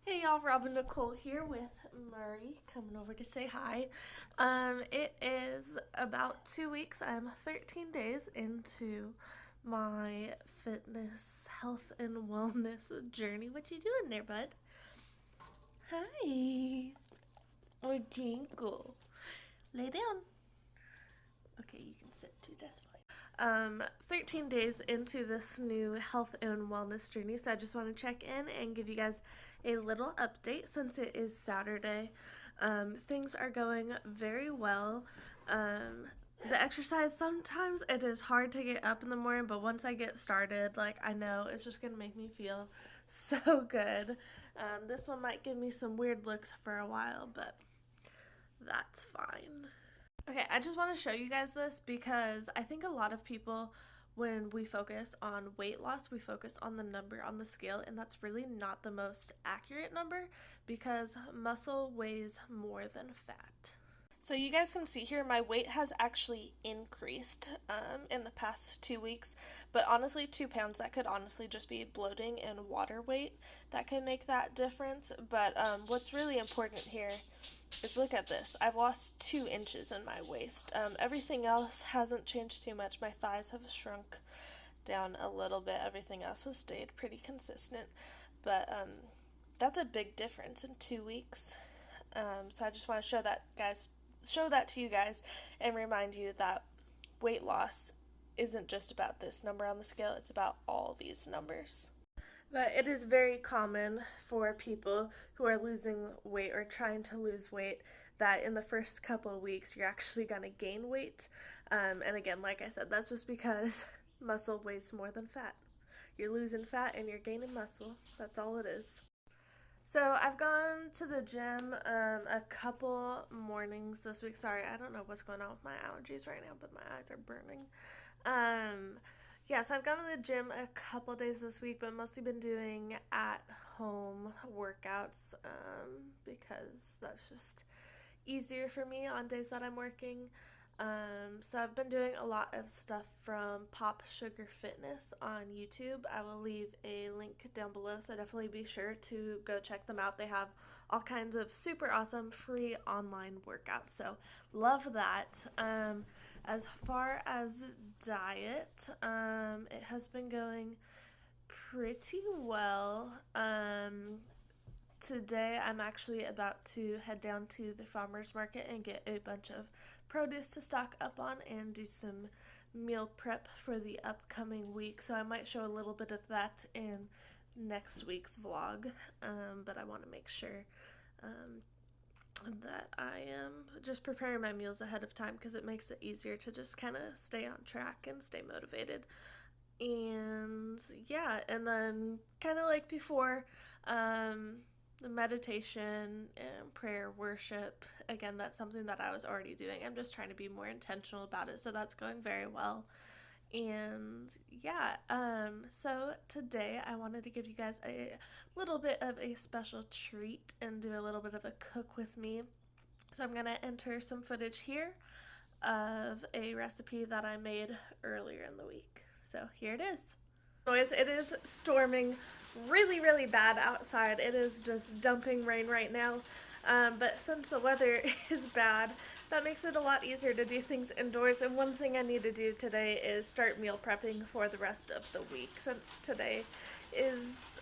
Hey y'all, Robin Nicole here with Murray coming over to say hi. It is about 2 weeks. I'm 13 days into my fitness, health, and wellness journey. What you doing there, bud? Hi. Or Jinkle. Lay down. Okay, you can sit too, that's fine. 13 days into this new health and wellness journey, so I just want to check in and give you guys a little update since it is Saturday. Things are going very well. The exercise, sometimes it is hard to get up in the morning, but once I get started, like, I know it's just gonna make me feel so good. This one might give me some weird looks for a while, but that's fine. Okay, I just want to show you guys this because I think a lot of people, when we focus on weight loss, we focus on the number on the scale, and that's really not the most accurate number because muscle weighs more than fat. So you guys can see here my weight has actually increased in the past 2 weeks, but honestly 2 pounds, that could honestly just be bloating and water weight that could make that difference. But what's really important here is look at this. I've lost 2 inches in my waist. Everything else hasn't changed too much. My thighs have shrunk down a little bit. Everything else has stayed pretty consistent, but that's a big difference in 2 weeks. So I just want to show that to you guys and remind you that weight loss isn't just about this number on the scale, it's about all these numbers. But it is very common for people who are losing weight or trying to lose weight that in the first couple of weeks you're actually going to gain weight. And again, like I said, that's just because muscle weighs more than fat. You're losing fat and you're gaining muscle. That's all it is. So I've gone to the gym a couple mornings this week. Sorry, I don't know what's going on with my allergies right now, but my eyes are burning. So I've gone to the gym a couple days this week, but mostly been doing at home workouts because that's just easier for me on days that I'm working. So I've been doing a lot of stuff from Pop Sugar Fitness on YouTube. I will leave a link down below, so definitely be sure to go check them out. They have all kinds of super awesome free online workouts, so love that. As far as diet, it has been going pretty well. Today I'm actually about to head down to the farmer's market and get a bunch of produce to stock up on and do some meal prep for the upcoming week. So I might show a little bit of that in next week's vlog, but I want to make sure that I am just preparing my meals ahead of time because it makes it easier to just kind of stay on track and stay motivated. And yeah, and then kind of like before, the meditation and prayer worship, again, that's something that I was already doing. I'm just trying to be more intentional about it, so that's going very well. And yeah, so today I wanted to give you guys a little bit of a special treat and do a little bit of a cook with me. So I'm gonna enter some footage here of a recipe that I made earlier in the week. So here it is. Noise, it is storming really, really bad outside. It is just dumping rain right now. But since the weather is bad, that makes it a lot easier to do things indoors. And one thing I need to do today is start meal prepping for the rest of the week, since today is,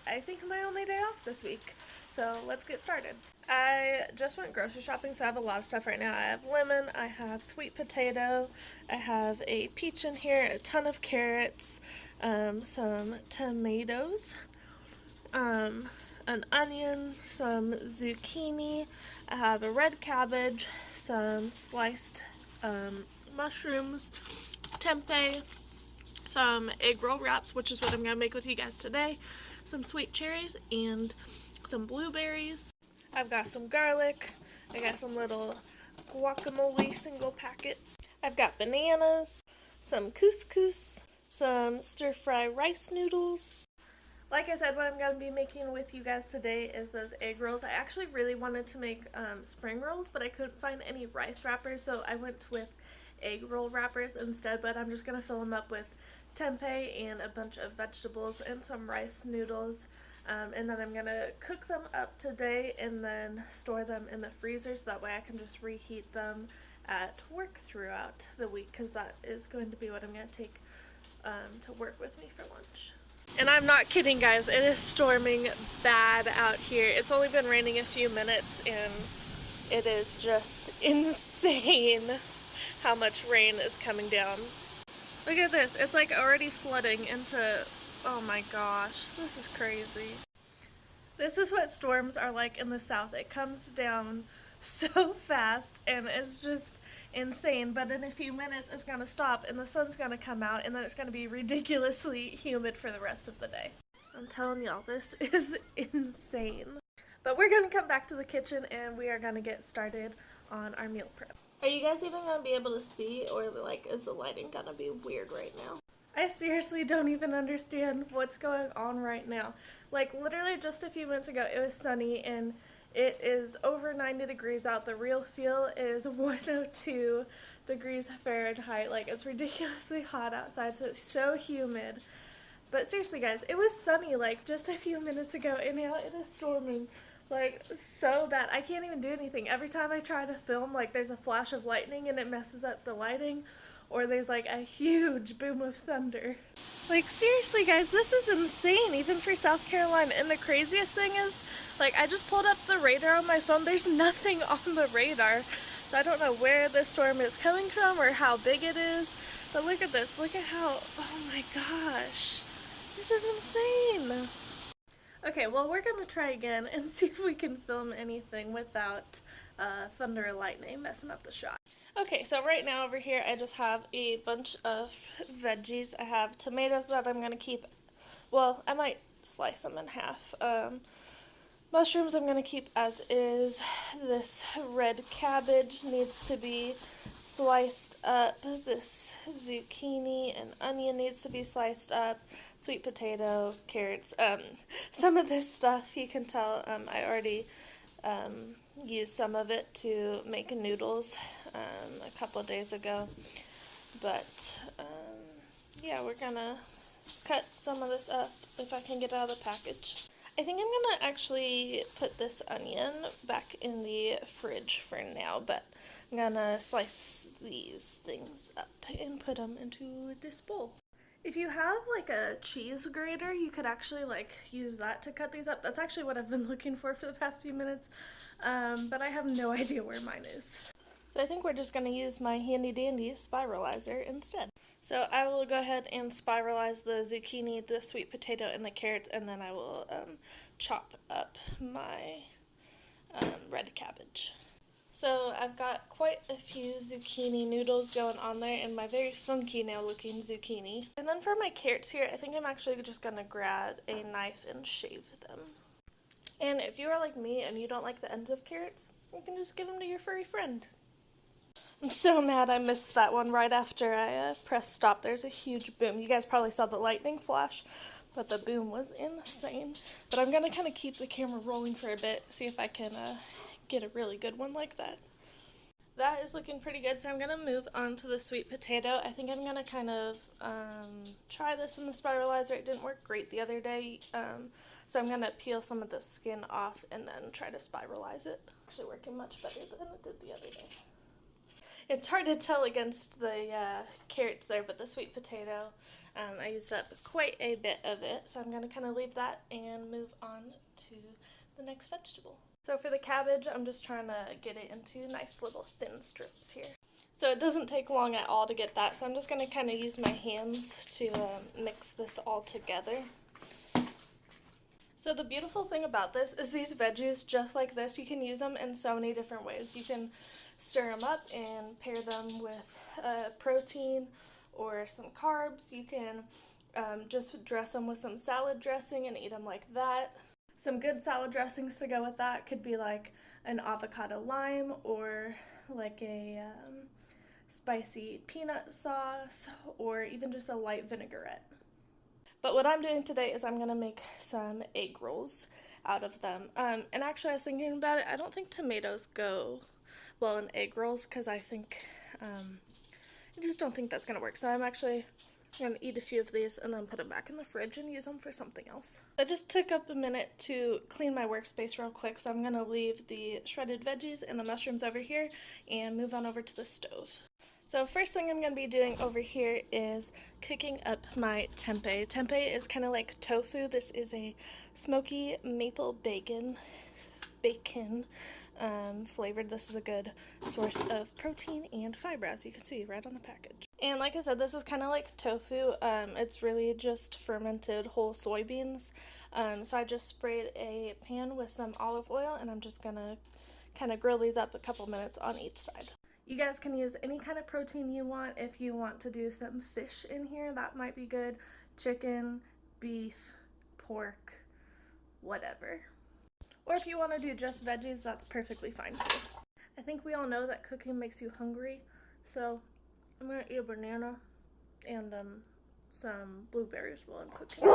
I think, my only day off this week. So let's get started. I just went grocery shopping, so I have a lot of stuff right now. I have lemon, I have sweet potato, I have a peach in here, a ton of carrots, some tomatoes, an onion, some zucchini, I have a red cabbage, some sliced mushrooms, tempeh, some egg roll wraps, which is what I'm going to make with you guys today, some sweet cherries, and some blueberries. I've got some garlic, I got some little guacamole single packets, I've got bananas, some couscous, some stir-fry rice noodles. Like I said, what I'm going to be making with you guys today is those egg rolls. I actually really wanted to make spring rolls, but I couldn't find any rice wrappers, so I went with egg roll wrappers instead, but I'm just going to fill them up with tempeh and a bunch of vegetables and some rice noodles. And then I'm gonna cook them up today and then store them in the freezer so that way I can just reheat them at work throughout the week, because that is going to be what I'm gonna take to work with me for lunch. And I'm not kidding, guys, it is storming bad out here. It's only been raining a few minutes and it is just insane how much rain is coming down. Look at this, it's like already flooding into, oh my gosh, this is crazy. This is what storms are like in the south. It comes down so fast and it's just insane, but in a few minutes it's gonna stop and the sun's gonna come out and then it's gonna be ridiculously humid for the rest of the day. I'm telling y'all, this is insane. But we're gonna come back to the kitchen and we are gonna get started on our meal prep. Are you guys even gonna be able to see, or like is the lighting gonna be weird right now? I seriously don't even understand what's going on right now. Like literally just a few minutes ago it was sunny and it is over 90 degrees out. The real feel is 102 degrees Fahrenheit. Like it's ridiculously hot outside, so it's so humid. But seriously guys, it was sunny like just a few minutes ago and now it is storming. Like so bad. I can't even do anything. Every time I try to film, like there's a flash of lightning and it messes up the lighting, or there's like a huge boom of thunder. Like seriously guys, this is insane even for South Carolina. And the craziest thing is, like I just pulled up the radar on my phone. There's nothing on the radar. So I don't know where this storm is coming from or how big it is. But look at this. Look at how, oh my gosh. This is insane. Okay, well we're gonna try again and see if we can film anything without thunder or lightning messing up the shot. Okay, so right now over here I just have a bunch of veggies. I have tomatoes that I'm gonna keep, well, I might slice them in half. Mushrooms I'm gonna keep as is. This red cabbage needs to be sliced up. This zucchini and onion needs to be sliced up. Sweet potato, carrots. Some of this stuff, you can tell I already used some of it to make noodles a couple of days ago. But yeah, we're gonna cut some of this up if I can get it out of the package. I think I'm gonna actually put this onion back in the fridge for now, but I'm gonna slice these things up and put them into this bowl. If you have like a cheese grater, you could actually like use that to cut these up. That's actually what I've been looking for the past few minutes, but I have no idea where mine is. So I think we're just gonna use my handy dandy spiralizer instead. So I will go ahead and spiralize the zucchini, the sweet potato, and the carrots, and then I will chop up my red cabbage. So I've got quite a few zucchini noodles going on there and my very funky now looking zucchini. And then for my carrots here, I think I'm actually just going to grab a knife and shave them. And if you are like me and you don't like the ends of carrots, you can just give them to your furry friend. I'm so mad I missed that one right after I pressed stop. There's a huge boom. You guys probably saw the lightning flash, but the boom was insane. But I'm going to kind of keep the camera rolling for a bit, see if I can get a really good one like that. That is looking pretty good, so I'm going to move on to the sweet potato. I think I'm going to kind of try this in the spiralizer. It didn't work great the other day, so I'm going to peel some of the skin off and then try to spiralize it. Actually working much better than it did the other day. It's hard to tell against the carrots there, but the sweet potato, I used up quite a bit of it, so I'm going to kind of leave that and move on to the next vegetable. So for the cabbage, I'm just trying to get it into nice little thin strips here. So it doesn't take long at all to get that, so I'm just going to kind of use my hands to mix this all together. So the beautiful thing about this is these veggies, just like this, you can use them in so many different ways. You can stir them up and pair them with protein or some carbs. You can just dress them with some salad dressing and eat them like that. Some good salad dressings to go with that could be like an avocado lime or like a spicy peanut sauce or even just a light vinaigrette. But what I'm doing today is I'm going to make some egg rolls out of them. And actually I was thinking about it, I don't think tomatoes go well in egg rolls because I think, I just don't think that's going to work. So I'm actually I'm gonna eat a few of these and then put them back in the fridge and use them for something else. I just took up a minute to clean my workspace real quick, so I'm gonna leave the shredded veggies and the mushrooms over here and move on over to the stove. So first thing I'm going to be doing over here is cooking up my tempeh. Tempeh is kind of like tofu. This is a smoky maple bacon flavored. This is a good source of protein and fiber, as you can see right on the package. And like I said, this is kind of like tofu. It's really just fermented whole soybeans. So I just sprayed a pan with some olive oil, and I'm just going to kind of grill these up a couple minutes on each side. You guys can use any kind of protein you want. If you want to do some fish in here, that might be good. Chicken, beef, pork, whatever. Or if you want to do just veggies, that's perfectly fine too. I think we all know that cooking makes you hungry, so I'm going to eat a banana and some blueberries while I'm cooking.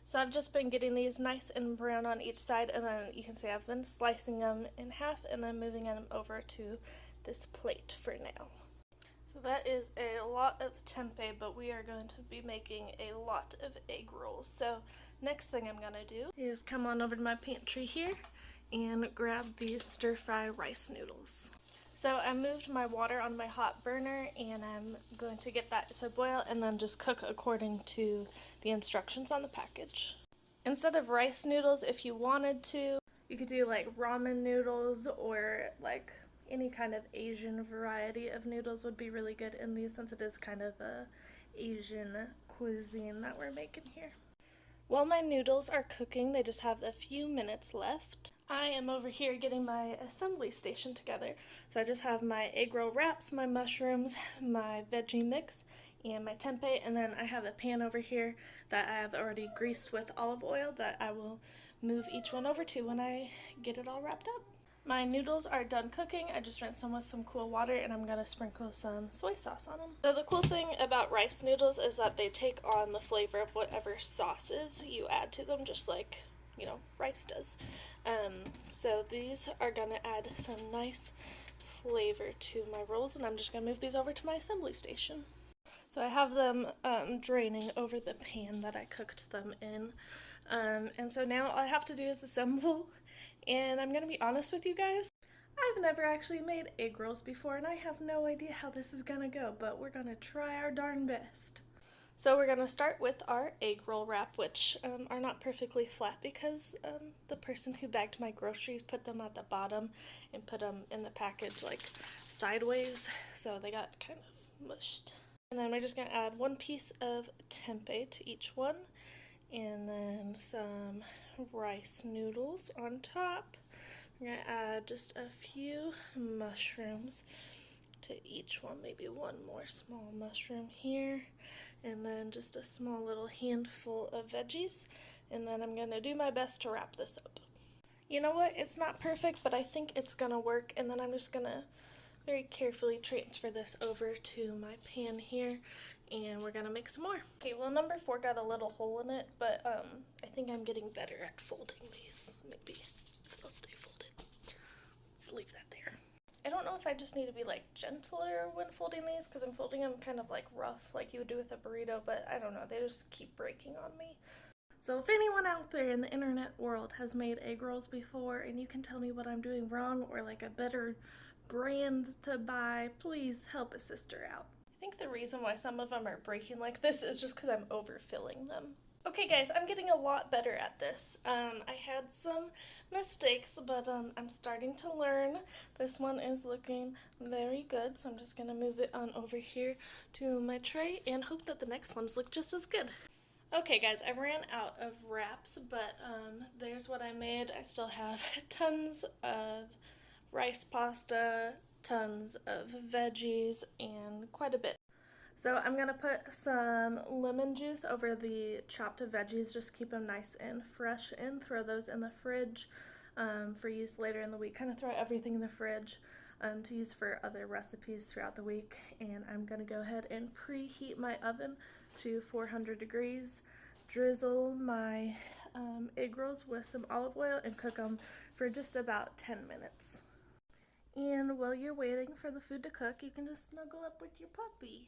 So I've just been getting these nice and brown on each side, and then you can see I've been slicing them in half and then moving them over to this plate for now. So that is a lot of tempeh, but we are going to be making a lot of egg rolls. So next thing I'm going to do is come on over to my pantry here and grab these stir-fry rice noodles. So I moved my water on my hot burner, and I'm going to get that to boil and then just cook according to the instructions on the package. Instead of rice noodles, if you wanted to, you could do like ramen noodles, or like any kind of Asian variety of noodles would be really good in these, since it is kind of a Asian cuisine that we're making here. While my noodles are cooking, they just have a few minutes left. I am over here getting my assembly station together. So I just have my egg roll wraps, my mushrooms, my veggie mix, and my tempeh, and then I have a pan over here that I have already greased with olive oil that I will move each one over to when I get it all wrapped up. My noodles are done cooking. I just rinsed them with some cool water, and I'm going to sprinkle some soy sauce on them. So the cool thing about rice noodles is that they take on the flavor of whatever sauces you add to them, just like, you know, rice does. So these are going to add some nice flavor to my rolls, and I'm just going to move these over to my assembly station. So I have them draining over the pan that I cooked them in. And so now all I have to do is assemble. And I'm going to be honest with you guys, I've never actually made egg rolls before, and I have no idea how this is going to go, but we're going to try our darn best. So we're going to start with our egg roll wrap, which are not perfectly flat because the person who bagged my groceries put them at the bottom and put them in the package like sideways, so they got kind of mushed. And then we're just going to add one piece of tempeh to each one, and then some rice noodles on top. We're going to add just a few mushrooms to each one, maybe one more small mushroom here, and then just a small little handful of veggies, and then I'm going to do my best to wrap this up. You know what, it's not perfect, but I think it's going to work, and then I'm just going to very carefully transfer this over to my pan here, and we're going to make some more. Okay, well, number 4 got a little hole in it, but I think I'm getting better at folding these. Maybe they'll stay folded. Let's leave that there. I don't know if I just need to be like gentler when folding these, because I'm folding them kind of like rough, like you would do with a burrito, but I don't know, they just keep breaking on me. So if anyone out there in the internet world has made egg rolls before and you can tell me what I'm doing wrong, or like a better brand to buy, please help a sister out. I think the reason why some of them are breaking like this is just because I'm overfilling them. Okay guys, I'm getting a lot better at this. I had some mistakes, but I'm starting to learn. This one is looking very good, so I'm just going to move it on over here to my tray and hope that the next ones look just as good. Okay guys, I ran out of wraps, but there's what I made. I still have tons of rice pasta, tons of veggies, and quite a bit. So I'm going to put some lemon juice over the chopped veggies, just keep them nice and fresh, and throw those in the fridge for use later in the week. Kind of throw everything in the fridge to use for other recipes throughout the week. And I'm going to go ahead and preheat my oven to 400 degrees, drizzle my egg rolls with some olive oil, and cook them for just about 10 minutes. And while you're waiting for the food to cook, you can just snuggle up with your puppy.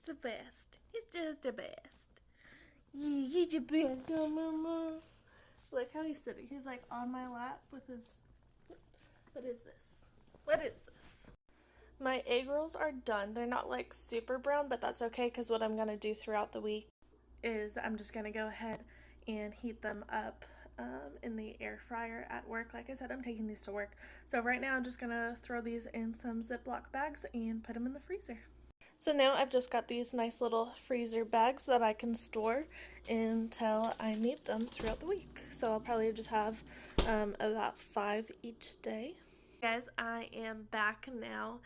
the best. It's just the best. You're the best, oh mama. Look how he's sitting. He's like on my lap with his... What is this? What is this? My egg rolls are done. They're not like super brown, but that's okay because what I'm going to do throughout the week is I'm just going to go ahead and heat them up in the air fryer at work. Like I said, I'm taking these to work. So right now I'm just going to throw these in some Ziploc bags and put them in the freezer. So now I've just got these nice little freezer bags that I can store until I need them throughout the week. So I'll probably just have about 5 each day. Guys, I am back now,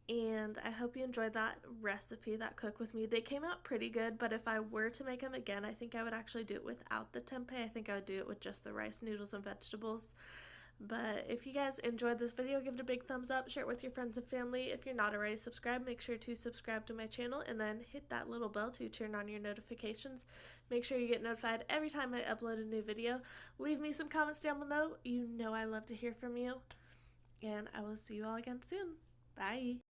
and I hope you enjoyed that recipe, that cook with me. They came out pretty good, but if I were to make them again, I think I would actually do it without the tempeh. I think I would do it with just the rice, noodles, and vegetables. But if you guys enjoyed this video, give it a big thumbs up, share it with your friends and family. If you're not already subscribed, make sure to subscribe to my channel and then hit that little bell to turn on your notifications. Make sure you get notified every time I upload a new video. Leave me some comments down below. You know I love to hear from you. And I will see you all again soon. Bye.